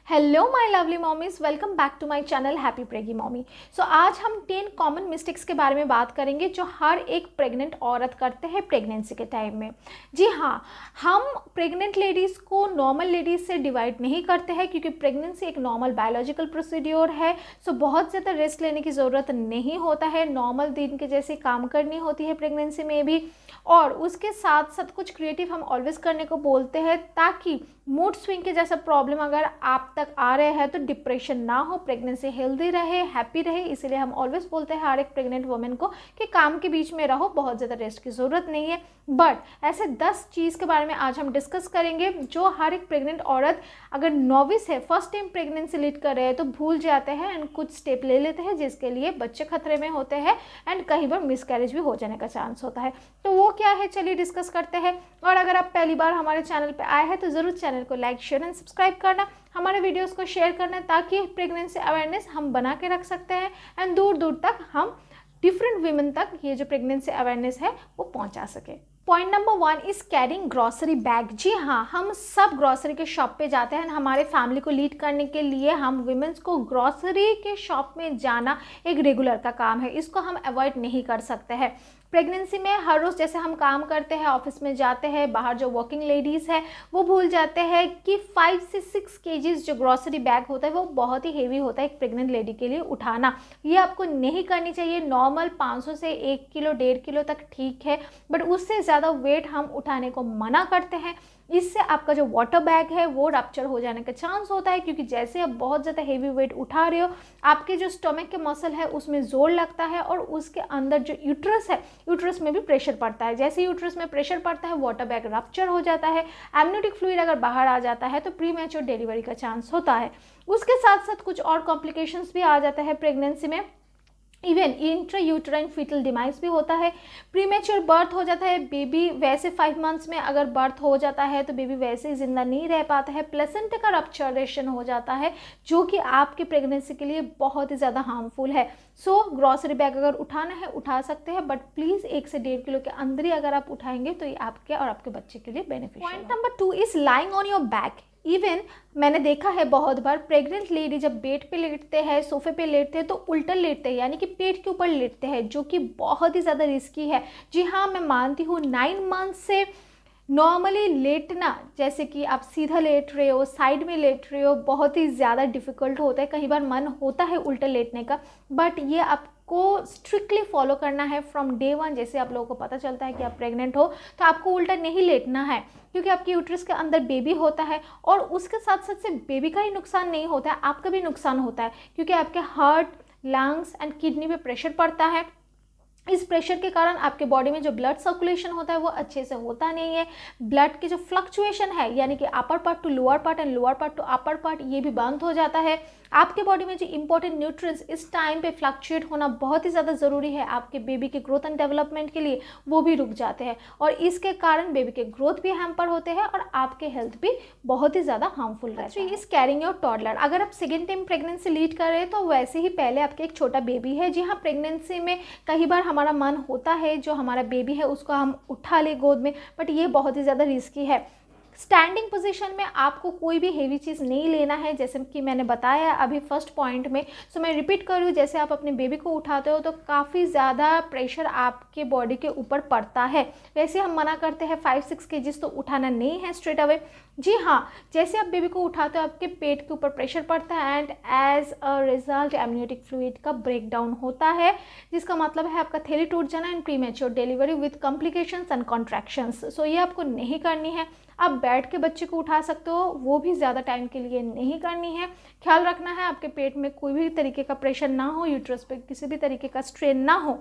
Hello my lovely mommies, welcome back to my channel happy preggy mommy. So आज हम 10 common mistakes के बारे में बात करेंगे जो हर एक प्रेग्नेंट औरत करते हैं प्रेगनेंसी के टाइम में। जी हाँ, हम प्रेग्नेंट लेडीज़ को नॉर्मल लेडीज़ से डिवाइड नहीं करते हैं क्योंकि प्रेगनेंसी एक नॉर्मल बायोलॉजिकल प्रोसीड्योर है। सो बहुत ज़्यादा रेस्ट लेने की ज़रूरत नहीं होता है, नॉर्मल दिन के जैसे काम करनी होती है प्रेगनेंसी में भी। और उसके साथ साथ कुछ क्रिएटिव हम ऑलवेज करने को बोलते हैं ताकि मूड स्विंग के जैसा प्रॉब्लम अगर आप तक आ रहे हैं तो डिप्रेशन ना हो, प्रेगनेंसी हेल्दी रहे, हैप्पी रहे। इसीलिए हम ऑलवेज बोलते हैं हर एक प्रेग्नेंट वुमेन को कि काम के बीच में रहो, बहुत ज़्यादा रेस्ट की ज़रूरत नहीं है। बट ऐसे 10 चीज़ के बारे में आज हम डिस्कस करेंगे जो हर एक प्रेग्नेंट औरत अगर नॉविस है, फर्स्ट टाइम प्रेगनेंसी लीड कर रहे हैं तो भूल जाते हैं एंड कुछ स्टेप ले लेते हैं जिसके लिए बच्चे खतरे में होते हैं एंड कई बार मिसकैरेज भी हो जाने का चांस होता है। तो वो क्या है, चलिए डिस्कस करते हैं। और अगर आप पहली बार हमारे चैनल पर आए हैं तो ज़रूर चैनल को लाइक, शेयर एंड सब्सक्राइब करना, हमारे वीडियोस को शेयर करना ताकि प्रेगनेंसी अवेयरनेस हम बना के रख सकते हैं एंड दूर दूर तक हम डिफरेंट वीमेन तक ये जो प्रेगनेंसी अवेयरनेस है वो पहुंचा सके। Point number 1 is carrying grocery bag. जी हाँ, हम सब ग्रॉसरी के शॉप पे जाते हैं। हमारे फैमिली को लीड करने के लिए हम विमेंस को ग्रॉसरी के शॉप में जाना एक रेगुलर का काम है, इसको हम अवॉइड नहीं कर सकते हैं। प्रेगनेंसी में हर रोज़ जैसे हम काम करते हैं, ऑफिस में जाते हैं, बाहर जो वर्किंग लेडीज़ है वो भूल जाते हैं कि 5 से 6 केजीज जो ग्रॉसरी बैग होता है वो बहुत ही हेवी होता है एक प्रेग्नेंट लेडी के लिए उठाना। ये आपको नहीं करनी चाहिए। नॉर्मल 500 से 1 किलो 1.5 किलो तक ठीक है, बट उससे ज़्यादा वेट हम उठाने को मना करते हैं। इससे आपका जो वाटर बैग है वो रप्चर हो जाने का चांस होता है क्योंकि जैसे आप बहुत ज़्यादा हेवी वेट उठा रहे हो, आपके जो स्टमक के मसल है उसमें जोर लगता है और उसके अंदर जो यूट्रस है, यूट्रस में भी प्रेशर पड़ता है। जैसे यूट्रस में प्रेशर पड़ता है वाटर बैग रप्चर हो जाता है, एमनियोटिक फ्लूइड अगर बाहर आ जाता है तो प्री मैच्योर डिलीवरी का चांस होता है। उसके साथ साथ कुछ और कॉम्प्लिकेशंस भी आ जाता है प्रेगनेंसी में। Even intrauterine foetal demise भी होता है, प्रीमेच्योर बर्थ हो जाता है। बेबी वैसे 5 मंथ्स में अगर बर्थ हो जाता है तो बेबी वैसे ही जिंदा नहीं रह पाता है, प्लेसेंटा का रप्चरेशन हो जाता है जो कि आपकी प्रेगनेंसी के लिए बहुत ही ज़्यादा हार्मफुल है। सो ग्रॉसरी बैग अगर उठाना है उठा सकते हैं, बट प्लीज़ 1 से 1.5 किलो के अंदर ही अगर आप उठाएंगे तो ये आपके और आपके बच्चे के लिए beneficial. Point number 2 is lying on your back. Even मैंने देखा है बहुत बार प्रेग्नेंट लेडी जब बेड पे लेटते हैं, सोफे पे लेटते हैं तो उल्टा लेटते हैं, यानी कि पेट के ऊपर लेटते हैं, जो कि बहुत ही ज़्यादा रिस्की है। जी हाँ, मैं मानती हूँ 9 मंथ से नॉर्मली लेटना, जैसे कि आप सीधा लेट रहे हो, साइड में लेट रहे हो, बहुत ही ज़्यादा डिफ़िकल्ट होता है। कई बार मन होता है उल्टा लेटने का, बट ये आपको स्ट्रिक्टली फॉलो करना है फ्रॉम डे 1। जैसे आप लोगों को पता चलता है कि आप प्रेग्नेंट हो तो आपको उल्टा नहीं लेटना है क्योंकि आपके यूट्रस के अंदर बेबी होता है और उसके साथ साथ सिर्फ बेबी का ही नुकसान नहीं होता है, आपका भी नुकसान होता है क्योंकि आपके हार्ट, लंग्स एंड किडनी पे प्रेशर पड़ता है। इस प्रेशर के कारण आपके बॉडी में जो ब्लड सर्कुलेशन होता है वो अच्छे से होता नहीं है। ब्लड की जो फ्लक्चुएशन है, यानी कि upper part two lower part and lower part two upper part, ये भी बंद हो जाता है। आपके बॉडी में जो इंपॉर्टेंट न्यूट्रिएंट्स इस टाइम पे फ्लक्चुएट होना बहुत ही ज़्यादा ज़रूरी है आपके बेबी के ग्रोथ एंड डेवलपमेंट के लिए, वो भी रुक जाते हैं और इसके कारण बेबी के ग्रोथ भी हैम्पर होते हैं और आपके हेल्थ भी बहुत ही ज़्यादा हार्मफुल रहता है। Is carrying your toddler. अगर आप सेकेंड टाइम प्रेगनेंसी लीड कर रहे हैं तो वैसे ही पहले आपके एक छोटा बेबी है। जी हाँ, प्रेगनेंसी में कई बार हमारा मन होता है जो हमारा बेबी है उसको हम उठा ले गोद में, बट ये बहुत ही ज़्यादा रिस्की है। स्टैंडिंग पोजीशन में आपको कोई भी हेवी चीज़ नहीं लेना है, जैसे कि मैंने बताया अभी फर्स्ट पॉइंट में। सो मैं रिपीट करूँ, जैसे आप अपने बेबी को उठाते हो तो काफ़ी ज़्यादा प्रेशर आपके बॉडी के ऊपर पड़ता है। वैसे हम मना करते हैं 5-6 केजीज तो उठाना नहीं है स्ट्रेट अवे। जी हाँ, जैसे आप बेबी को उठाते हो आपके पेट के ऊपर प्रेशर पड़ता है and as a result amniotic fluid का ब्रेक डाउन होता है, जिसका मतलब है आपका थैली टूट जाना and premature delivery with complications and contractions. So ये आपको नहीं करनी है। आप बैठ के बच्चे को उठा सकते हो, वो भी ज़्यादा टाइम के लिए नहीं करनी है। ख्याल रखना है आपके पेट में कोई भी तरीके का प्रेशर ना हो, यूट्रस पे किसी भी तरीके का स्ट्रेन ना हो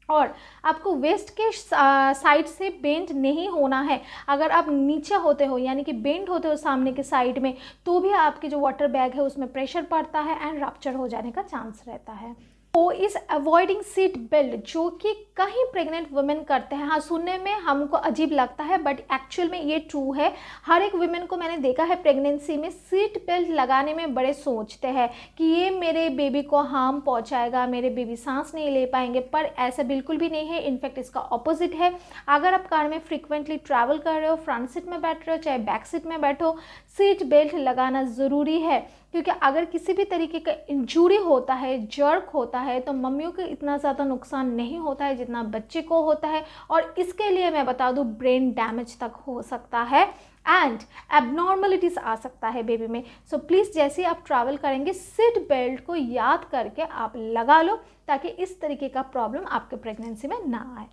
और आपको वेस्ट के साइड से बेंड नहीं होना है। अगर आप नीचे होते हो यानी कि बेंड होते हो सामने के साइड में तो भी आपके जो वाटर बैग है उसमें प्रेशर पड़ता है एंड रप्चर हो जाने का चांस रहता है। वो इज अवॉइडिंग सीट बेल्ट, जो कि कहीं प्रेग्नेंट वुमेन करते हैं। हाँ, सुनने में हमको अजीब लगता है बट एक्चुअल में ये ट्रू है। हर एक वुमेन को मैंने देखा है प्रेगनेंसी में सीट बेल्ट लगाने में बड़े सोचते हैं कि ये मेरे बेबी को हार्म पहुंचाएगा, मेरे बेबी सांस नहीं ले पाएंगे, पर ऐसा बिल्कुल भी नहीं है। इनफैक्ट इसका ऑपोजिट है। अगर आप कार में फ्रिक्वेंटली ट्रैवल कर रहे हो, फ्रंट सीट में बैठ रहे हो चाहे बैक सीट में बैठो, सीट बेल्ट लगाना ज़रूरी है, क्योंकि अगर किसी भी तरीके का इंजरी होता है, जर्क होता है, तो मम्मियों को इतना ज़्यादा नुकसान नहीं होता है जितना बच्चे को होता है, और इसके लिए मैं बता दूं ब्रेन डैमेज तक हो सकता है एंड एबनॉर्मलिटीज़ आ सकता है बेबी में। सो प्लीज़ जैसे ही आप ट्रैवल करेंगे सीट बेल्ट को याद करके आप लगा लो, ताकि इस तरीके का प्रॉब्लम आपके प्रेगनेंसी में ना आए।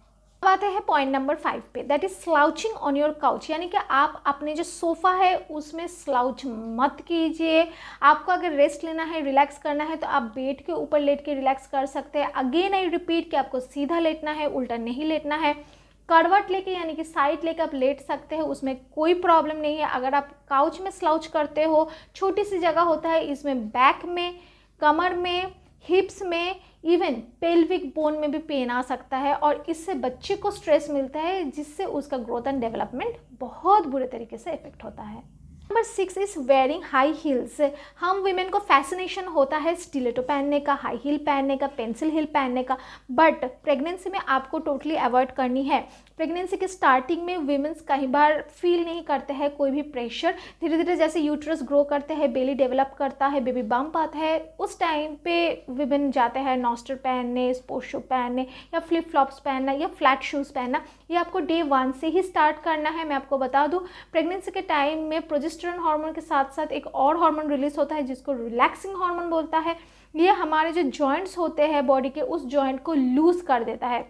अब आते हैं पॉइंट नंबर 5 पे, that is slouching on your couch, यानी कि आप अपने जो सोफ़ा है उसमें स्लाउच मत कीजिए। आपको अगर रेस्ट लेना है, रिलैक्स करना है, तो आप बेड के ऊपर लेट के रिलैक्स कर सकते हैं। अगेन आई रिपीट कि आपको सीधा लेटना है, उल्टा नहीं लेटना है। करवट लेके यानी कि साइड लेके आप लेट सकते हैं, उसमें कोई प्रॉब्लम नहीं है। अगर आप काउच में स्लाउच करते हो, छोटी सी जगह होता है, इसमें बैक में, कमर में, हिप्स में, इवन पेल्विक बोन में भी पेन आ सकता है, और इससे बच्चे को स्ट्रेस मिलता है, जिससे उसका ग्रोथ एंड डेवलपमेंट बहुत बुरे तरीके से इफेक्ट होता है। Number 6 is wearing high heels. हम वीमेन को फैसिनेशन होता है स्टिलेटो पहनने का, हाई हील पहनने का, पेंसिल हील पहनने का, बट प्रेगनेंसी में आपको टोटली अवॉइड करनी है। प्रेगनेंसी के स्टार्टिंग में वीमेंस कई बार फील नहीं करते हैं कोई भी प्रेशर। धीरे धीरे जैसे यूट्रस ग्रो करते हैं, बेली डेवलप करता है, बेबी बम्प आता है, उस टाइम पे वीमेन जाते हैं नॉस्टर पहनने, स्पोर्ट्स शू पहनने, या फ्लिप फ्लॉप्स पहनना, या फ्लैट शूज़ पहनना। ये आपको डे 1 से ही स्टार्ट करना है। मैं आपको बता दूं, प्रेगनेंसी के टाइम में प्रोजेस्टेरोन हार्मोन के साथ साथ एक और हार्मोन रिलीज होता है जिसको रिलैक्सिंग हार्मोन बोलता है। ये हमारे जो जॉइंट्स होते हैं बॉडी के, उस जॉइंट को लूज कर देता है,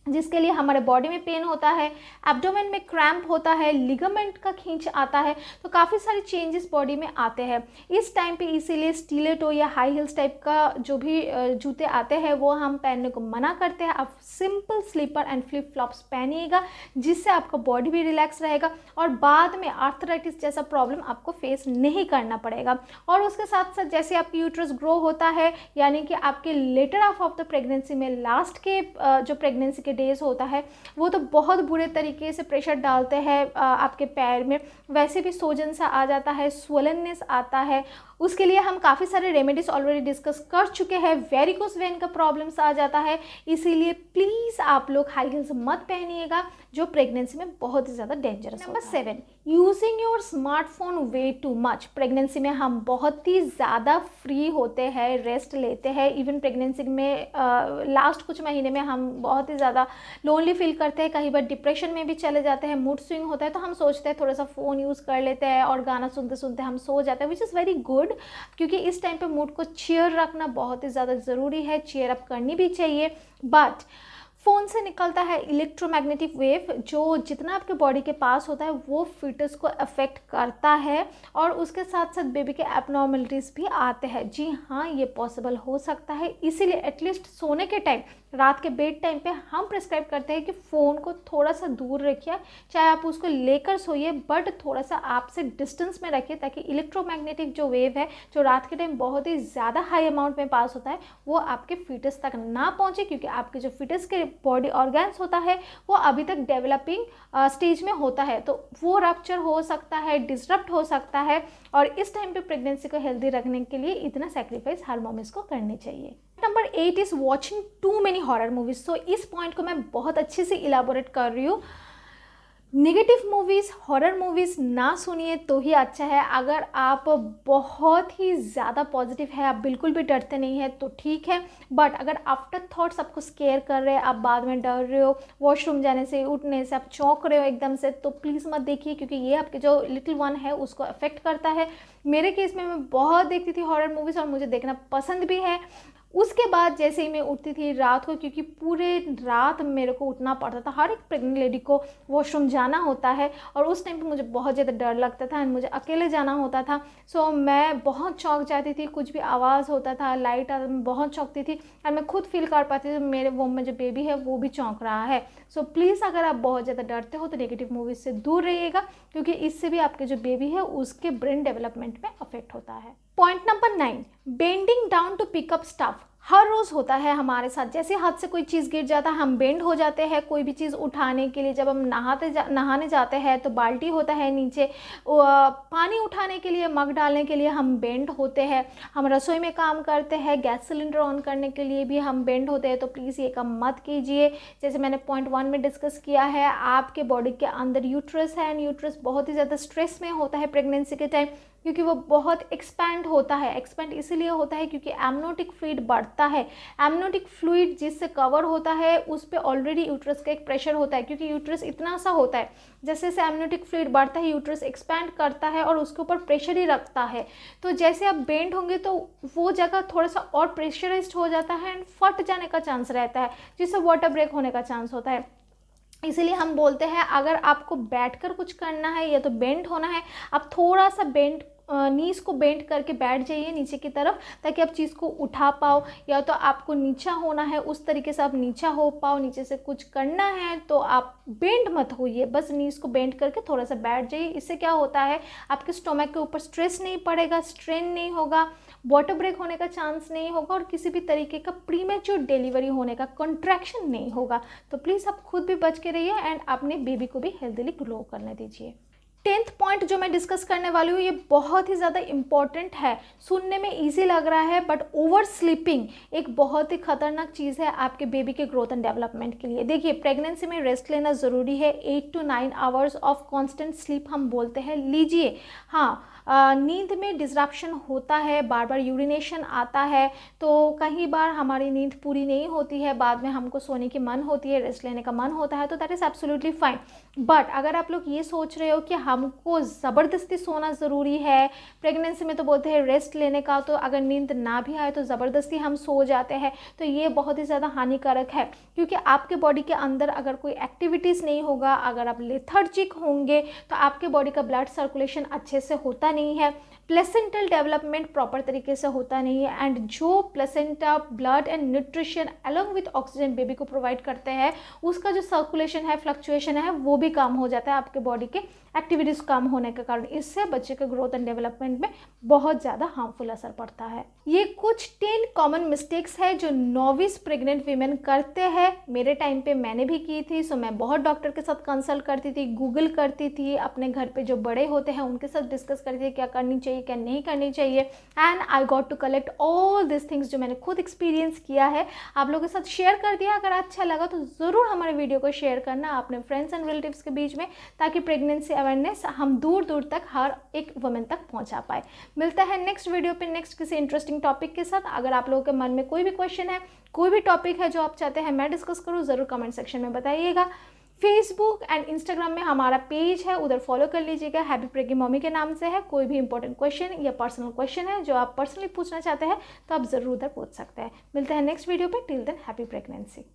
जिसके लिए हमारे बॉडी में पेन होता है, एब्डोमेन में क्रैम्प होता है, लिगामेंट का खींच आता है, तो काफ़ी सारे चेंजेस बॉडी में आते हैं इस टाइम पे। इसीलिए स्टीलेटो या हाई हील्स टाइप का जो भी जूते आते हैं वो हम पहनने को मना करते हैं। आप simple slipper and flip flops पहनिएगा, जिससे आपका बॉडी भी रिलैक्स रहेगा और बाद में आर्थराइटिस जैसा प्रॉब्लम आपको फेस नहीं करना पड़ेगा। और उसके साथ साथ जैसे आपकी यूट्रस ग्रो होता है, यानी कि आपके later half of the pregnancy में, लास्ट के जो प्रेगनेंसी के डेज होता है, वो तो बहुत बुरे तरीके से प्रेशर डालते हैं आपके पैर में। वैसे भी सोजन सा आ जाता है, स्वोलननेस आता है, उसके लिए हम काफ़ी सारे रेमेडीज ऑलरेडी डिस्कस कर चुके हैं। वेरिकोस वेन का प्रॉब्लम्स आ जाता है, इसीलिए प्लीज़ आप लोग हाई हील्स मत पहनिएगा, जो प्रेगनेंसी में बहुत ही ज़्यादा डेंजरस होता है। Number 7, using your smartphone way too much. Pregnancy में हम बहुत ही ज़्यादा फ्री होते हैं, रेस्ट लेते हैं। इवन प्रेगनेंसी में लास्ट कुछ महीने में हम बहुत ही ज़्यादा लोनली फील करते हैं, कई बार डिप्रेशन में भी चले जाते हैं, मूड स्विंग होता है, तो हम सोचते हैं थोड़ा सा फ़ोन यूज़ कर लेते हैं और गाना सुनते सुनते हम सो जाते हैं, विच इज़ वेरी गुड, क्योंकि इस टाइम पे मूड को चीयर रखना बहुत ही ज़्यादा ज़रूरी है, चीयर अप करनी भी चाहिए। बट फ़ोन से निकलता है इलेक्ट्रोमैग्नेटिक वेव, जो जितना आपके बॉडी के पास होता है वो फीटस को अफेक्ट करता है, और उसके साथ साथ बेबी के एबनॉर्मलिटीज़ भी आते हैं। जी हाँ, ये पॉसिबल हो सकता है, इसीलिए एटलीस्ट सोने के टाइम, रात के बेड टाइम पे हम प्रिस्क्राइब करते हैं कि फ़ोन को थोड़ा सा दूर रखिए, चाहे आप उसको लेकर सोइए, बट थोड़ा सा आपसे डिस्टेंस में रखिए, ताकि इलेक्ट्रोमैग्नेटिक जो वेव है, जो रात के टाइम बहुत ही ज़्यादा हाई अमाउंट में पास होता है, वो आपके फीटस तक ना पहुँचे, क्योंकि आपके जो फीटस के बॉडी ऑर्गन्स होता है वो अभी तक डेवलपिंग स्टेज में होता है, तो वो रप्चर हो सकता है, डिसरप्ट हो सकता है, और इस टाइम पे प्रेगनेंसी को हेल्दी रखने के लिए इतना सेक्रीफाइस हर मॉम्स को करनी चाहिए। Number 8 is watching too many horror movies. So इस पॉइंट को मैं बहुत अच्छे से इलाबोरेट कर रही हूँ। नेगेटिव मूवीज़, हॉरर मूवीज़ ना सुनिए तो ही अच्छा है। अगर आप बहुत ही ज़्यादा पॉजिटिव है, आप बिल्कुल भी डरते नहीं हैं, तो ठीक है, बट अगर आफ्टर थॉट्स आपको स्केयर कर रहे हैं, आप बाद में डर रहे हो, वॉशरूम जाने से, उठने से आप चौंक रहे हो एकदम से, तो प्लीज़ मत देखिए, क्योंकि ये आपके जो लिटिल वन है उसको अफेक्ट करता है। मेरे केस में मैं बहुत देखती थी हॉरर मूवीज़, और मुझे देखना पसंद भी है। उसके बाद जैसे ही मैं उठती थी रात को, क्योंकि पूरे रात मेरे को उठना पड़ता था, हर एक प्रेग्नेंट लेडी को वॉशरूम जाना होता है, और उस टाइम पे मुझे बहुत ज़्यादा डर लगता था, एंड मुझे अकेले जाना होता था। सो मैं बहुत चौंक जाती थी, कुछ भी आवाज़ होता था, लाइट आता, मैं बहुत चौंकती थी, और मैं खुद फील कर पाती थी मेरे वोम में जो बेबी है वो भी चौंक रहा है। सो प्लीज़ अगर आप बहुत ज़्यादा डरते हो तो नेगेटिव मूवीज़ से दूर रहिएगा, क्योंकि इससे भी आपके जो बेबी है उसके ब्रेन डेवलपमेंट में अफेक्ट होता है। Point number 9, bending down to pick up stuff. हर रोज़ होता है हमारे साथ। जैसे हाथ से कोई चीज़ गिर जाता है, हम बेंड हो जाते हैं। कोई भी चीज़ उठाने के लिए जब हम नहाने जाते हैं तो बाल्टी होता है नीचे, पानी उठाने के लिए, मग डालने के लिए हम बेंड होते हैं। हम रसोई में काम करते हैं, गैस सिलेंडर ऑन करने के लिए भी हम बेंड होते हैं। तो प्लीज़ ये काम मत कीजिए। जैसे मैंने पॉइंट 1 में डिस्कस किया है, आपके बॉडी के अंदर यूट्रस है, एंड यूट्रस बहुत ही ज़्यादा स्ट्रेस में होता है प्रेगनेंसी के टाइम, क्योंकि वो बहुत एक्सपैंड होता है। एक्सपैंड इसीलिए होता है क्योंकि एमनोटिक फ्लूइड बढ़ता है। एमनोटिक फ्लूइड जिससे कवर होता है उस पर ऑलरेडी यूट्रस का एक प्रेशर होता है, क्योंकि यूट्रस इतना सा होता है। जैसे जैसे एमनोटिक फ्लूइड बढ़ता है, यूट्रस एक्सपैंड करता है और उसके ऊपर प्रेशर ही रखता है। तो जैसे आप बेंड होंगे तो वो जगह थोड़ा सा और प्रेशराइज्ड हो जाता है एंड फट जाने का चांस रहता है, जिससे वाटर ब्रेक होने का चांस होता है। इसीलिए हम बोलते हैं अगर आपको बैठकर कुछ करना है या तो बेंड होना है, आप थोड़ा सा बेंड, नीज को बेंड करके बैठ जाइए नीचे की तरफ, ताकि आप चीज़ को उठा पाओ। या तो आपको नीचा होना है, उस तरीके से आप नीचा हो पाओ। नीचे से कुछ करना है तो आप बेंड मत होइए, बस नीज को बेंड करके थोड़ा सा बैठ जाइए। इससे क्या होता है, आपके स्टोमक के ऊपर स्ट्रेस नहीं पड़ेगा, स्ट्रेन नहीं होगा, वाटर ब्रेक होने का चांस नहीं होगा और किसी भी तरीके का प्रीमेच्योर डिलीवरी होने का, कॉन्ट्रैक्शन नहीं होगा। तो प्लीज़ आप खुद भी बच के रहिए एंड अपने बेबी को भी हेल्दीली ग्रो करने दीजिए। 10th पॉइंट जो मैं डिस्कस करने वाली हूँ, ये बहुत ही ज़्यादा इम्पॉर्टेंट है। सुनने में इजी लग रहा है बट ओवर स्लीपिंग एक बहुत ही खतरनाक चीज़ है आपके बेबी के ग्रोथ एंड डेवलपमेंट के लिए। देखिए, प्रेगनेंसी में रेस्ट लेना ज़रूरी है। 8 to 9 hours of constant sleep हम बोलते हैं, लीजिए। हाँ, नींद में डिस्ट्रैक्शन होता है, बार बार यूरिनेशन आता है, तो कई बार हमारी नींद पूरी नहीं होती है, बाद में हमको सोने की मन होती है, रेस्ट लेने का मन होता है, तो that is absolutely fine. But अगर आप लोग ये सोच रहे हो कि हमको ज़बरदस्ती सोना ज़रूरी है, प्रेगनेंसी में तो बोलते हैं रेस्ट लेने का, तो अगर नींद ना भी आए तो ज़बरदस्ती हम सो जाते हैं, तो ये बहुत ही ज़्यादा हानिकारक है। क्योंकि आपके बॉडी के अंदर अगर कोई एक्टिविटीज़ नहीं होगा, अगर आप लेथर्जिक होंगे, तो आपके बॉडी का ब्लड सर्कुलेशन अच्छे से होता नहीं है, प्लेसेंटल डेवलपमेंट प्रॉपर तरीके से होता नहीं है, एंड जो placenta blood and nutrition along with oxygen baby को प्रोवाइड करते हैं, उसका जो सर्कुलेशन है, फ्लक्चुएशन है, वो भी कम हो जाता है आपके बॉडी के एक्टिविटीज़ कम होने के कारण। इससे बच्चे के ग्रोथ एंड डेवलपमेंट में बहुत ज़्यादा हार्मफुल असर पड़ता है। ये कुछ 10 कॉमन मिस्टेक्स है जो नॉविस प्रेग्नेंट वीमेन करते हैं। मेरे टाइम पे मैंने भी की थी, सो मैं बहुत डॉक्टर के साथ कंसल्ट करती थी, गूगल करती थी, अपने घर पे जो बड़े होते हैं उनके साथ डिस्कस करती थी क्या करनी चाहिए क्या नहीं करनी चाहिए, and I got to collect all this things जो मैंने खुद एक्सपीरियंस किया है, आप लोगों के साथ शेयर कर दिया। अगर अच्छा लगा तो ज़रूर हमारे वीडियो को शेयर करना अपने फ्रेंड्स एंड रिलेटिव्स के बीच में, ताकि प्रेगनेंसी अवेयरनेस हम दूर दूर तक हर एक वुमेन तक पहुंचा पाए। मिलता है नेक्स्ट वीडियो पे नेक्स्ट किसी इंटरेस्टिंग टॉपिक के साथ। अगर आप लोगों के मन में कोई भी क्वेश्चन है, कोई भी टॉपिक है जो आप चाहते हैं मैं डिस्कस करूँ, ज़रूर कमेंट सेक्शन में बताइएगा। फेसबुक एंड इंस्टाग्राम में हमारा पेज है, उधर फॉलो कर लीजिएगा, हैप्पी प्रेगी मॉमी के नाम से है। कोई भी इंपॉर्टेंट क्वेश्चन या पर्सनल क्वेश्चन है जो आप पर्सनली पूछना चाहते हैं तो आप ज़रूर उधर पूछ सकते हैं। मिलते हैं नेक्स्ट वीडियो पे, टिल देन हैप्पी प्रेगनेंसी।